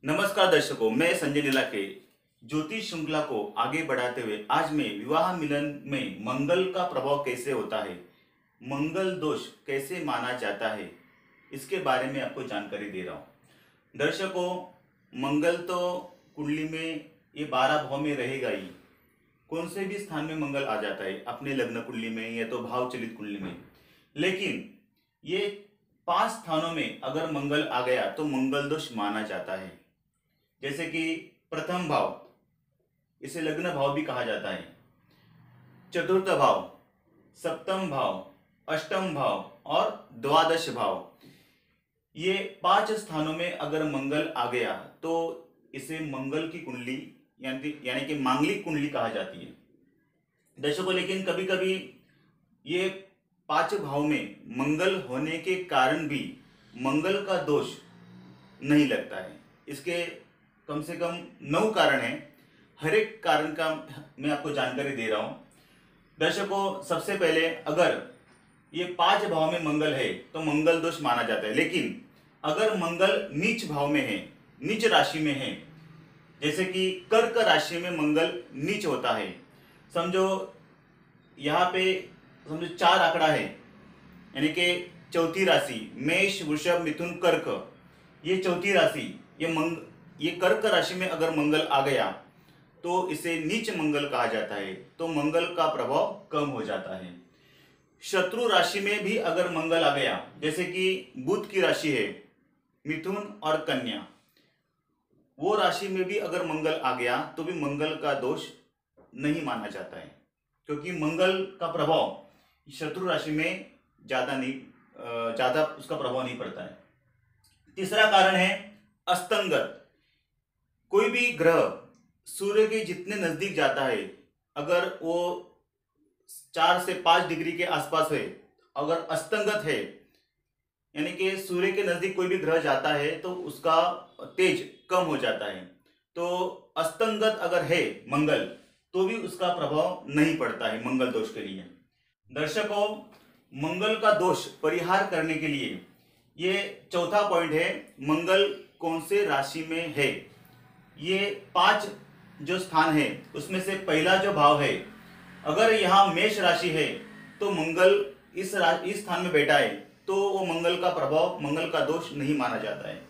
नमस्कार दर्शकों, मैं संजय नीलाके ज्योतिष श्रृंखला को आगे बढ़ाते हुए आज मैं विवाह मिलन में मंगल का प्रभाव कैसे होता है, मंगल दोष कैसे माना जाता है, इसके बारे में आपको जानकारी दे रहा हूँ। दर्शकों, मंगल तो कुंडली में ये 12 भाव में रहेगा ही। कौन से भी स्थान में मंगल आ जाता है, अपने लग्न कुंडली में या तो भाव चलित कुंडली में। लेकिन ये 5 स्थानों में अगर मंगल आ गया तो मंगल दोष माना जाता है। जैसे कि प्रथम भाव, इसे लग्न भाव भी कहा जाता है, चतुर्थ भाव, सप्तम भाव, अष्टम भाव और द्वादश भाव। ये 5 स्थानों में अगर मंगल आ गया तो इसे मंगल की कुंडली यानी कि मांगलिक कुंडली कहा जाती है दर्शकों। लेकिन कभी कभी ये 5 भाव में मंगल होने के कारण भी मंगल का दोष नहीं लगता है। इसके कम से कम 9 कारण हैं। हर एक कारण का मैं आपको जानकारी दे रहा हूं दर्शकों। सबसे पहले, अगर ये 5 भाव में मंगल है तो मंगल दोष माना जाता है। लेकिन अगर मंगल नीच भाव में है, नीच राशि में है, जैसे कि कर्क राशि में मंगल नीच होता है, समझो यहाँ पे समझो 4 आंकड़ा है, यानी कि चौथी राशि मेष वृषभ मिथुन कर्क, ये चौथी राशि, ये कर्क राशि में अगर मंगल आ गया तो इसे नीच मंगल कहा जाता है, तो मंगल का प्रभाव कम हो जाता है। शत्रु राशि में भी अगर मंगल आ गया, जैसे कि बुध की राशि है मिथुन और कन्या, वो राशि में भी अगर मंगल आ गया तो भी मंगल का दोष नहीं माना जाता है, क्योंकि मंगल का प्रभाव शत्रु राशि में ज्यादा उसका प्रभाव नहीं पड़ता है। तीसरा कारण है अस्तंगत। कोई भी ग्रह सूर्य के जितने नजदीक जाता है, अगर वो 4 से 5 डिग्री के आसपास है, अगर अस्तंगत है यानी कि सूर्य के नजदीक कोई भी ग्रह जाता है तो उसका तेज कम हो जाता है। तो अस्तंगत अगर है मंगल तो भी उसका प्रभाव नहीं पड़ता है मंगल दोष के लिए। दर्शकों, मंगल का दोष परिहार करने के लिए ये चौथा पॉइंट है, मंगल कौन से राशि में है। ये 5 जो स्थान है उसमें से पहला जो भाव है, अगर यहाँ मेष राशि है तो मंगल इस स्थान में बैठा है तो वो मंगल का प्रभाव, मंगल का दोष नहीं माना जाता है।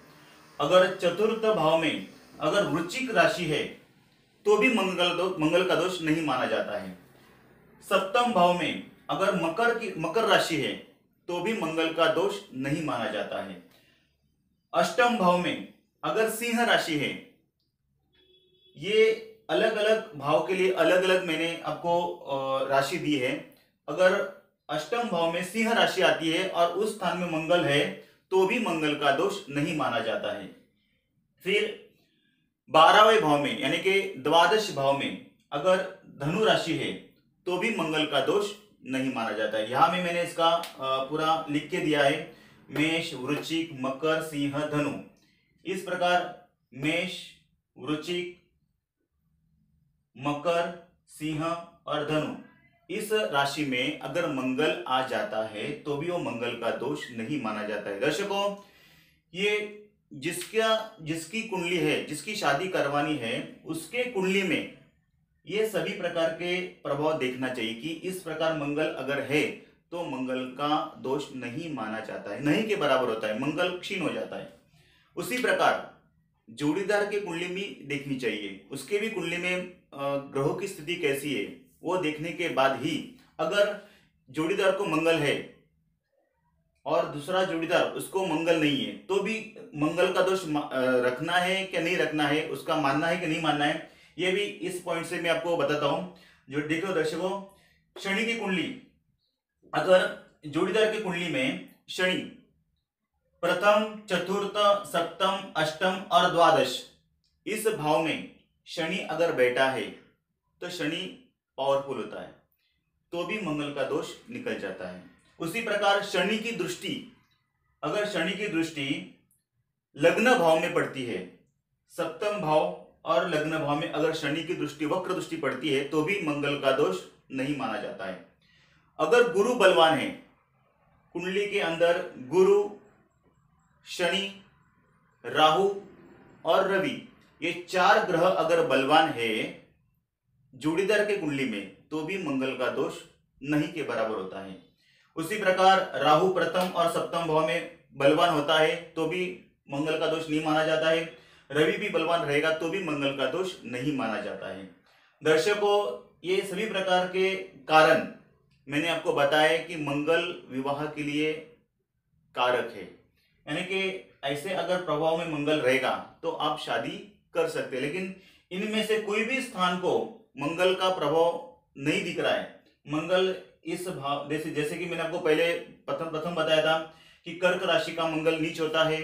अगर चतुर्थ भाव में अगर वृश्चिक राशि है तो भी मंगल का दोष नहीं माना जाता है। सप्तम भाव में अगर मकर राशि है तो भी मंगल का दोष नहीं माना जाता है। अष्टम भाव में अगर सिंह राशि है, ये अलग अलग भाव के लिए अलग अलग मैंने आपको राशि दी है। अगर अष्टम भाव में सिंह राशि आती है और उस स्थान में मंगल है तो भी मंगल का दोष नहीं माना जाता है। फिर 12वें भाव में यानी कि द्वादश भाव में अगर धनु राशि है तो भी मंगल का दोष नहीं माना जाता है। यहां में मैंने इसका पूरा लिख के दिया है, मेष वृश्चिक मकर सिंह धनु। इस प्रकार मेष वृश्चिक मकर सिंह और धनु, इस राशि में अगर मंगल आ जाता है तो भी वो मंगल का दोष नहीं माना जाता है। दर्शकों, ये जिसकी कुंडली है, जिसकी शादी करवानी है, उसके कुंडली में ये सभी प्रकार के प्रभाव देखना चाहिए कि इस प्रकार मंगल अगर है तो मंगल का दोष नहीं माना जाता है, नहीं के बराबर होता है, मंगल क्षीण हो जाता है। उसी प्रकार जोड़ीदार की कुंडली भी देखनी चाहिए, उसके भी कुंडली में ग्रहों की स्थिति कैसी है वो देखने के बाद ही, अगर जोड़ीदार को मंगल है और दूसरा जोड़ीदार उसको मंगल नहीं है तो भी मंगल का दोष रखना है कि नहीं रखना है, उसका मानना है कि नहीं मानना है, ये भी इस पॉइंट से मैं आपको बताता हूं। जो देखो दर्शकों, शनि की कुंडली, अगर जोड़ीदार की कुंडली में शनि प्रथम चतुर्थ सप्तम अष्टम और द्वादश, इस भाव में शनि अगर बैठा है तो शनि पावरफुल होता है, तो भी मंगल का दोष निकल जाता है। उसी प्रकार शनि की दृष्टि, अगर शनि की दृष्टि लग्न भाव में पड़ती है, सप्तम भाव और लग्न भाव में अगर शनि की दृष्टि वक्र दृष्टि पड़ती है तो भी मंगल का दोष नहीं माना जाता है। अगर गुरु बलवान है, कुंडली के अंदर गुरु, शनि, राहु और रवि, ये 4 ग्रह अगर बलवान है जोड़ीदार के कुंडली में तो भी मंगल का दोष नहीं के बराबर होता है। उसी प्रकार राहु प्रथम और सप्तम भाव में बलवान होता है तो भी मंगल का दोष नहीं माना जाता है। रवि भी बलवान रहेगा तो भी मंगल का दोष नहीं माना जाता है। दर्शकों, ये सभी प्रकार के कारण मैंने आपको बताया कि मंगल विवाह के लिए कारक है, यानी कि ऐसे अगर प्रभाव में मंगल रहेगा तो आप शादी कर सकते हैं। लेकिन इनमें से कोई भी स्थान को मंगल का प्रभाव नहीं दिख रहा है। मंगल इस भाव जैसे कि मैंने आपको पहले प्रथम बताया था कि कर्क राशि का मंगल नीच होता है,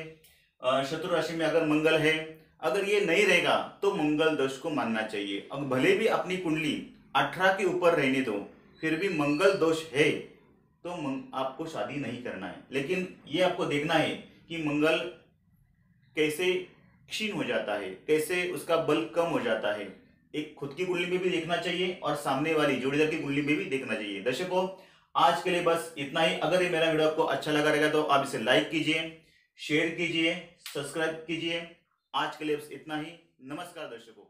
शत्रु राशि में अगर मंगल है, अगर ये नहीं रहेगा तो मंगल दोष को मानना चाहिए। अब भले भी अपनी कुंडली 18 के ऊपर रहने दो, फिर भी मंगल दोष है तो आपको शादी नहीं करना है। लेकिन ये आपको देखना है कि मंगल कैसे क्षीण हो जाता है, कैसे उसका बल कम हो जाता है। एक खुद की कुंडली में भी देखना चाहिए और सामने वाली जोड़ीदार की कुंडली में भी देखना चाहिए। दर्शकों, आज के लिए बस इतना ही। अगर ये मेरा वीडियो आपको अच्छा लगा रहेगा तो आप इसे लाइक कीजिए, शेयर कीजिए, सब्सक्राइब कीजिए। आज के लिए बस इतना ही। नमस्कार दर्शकों।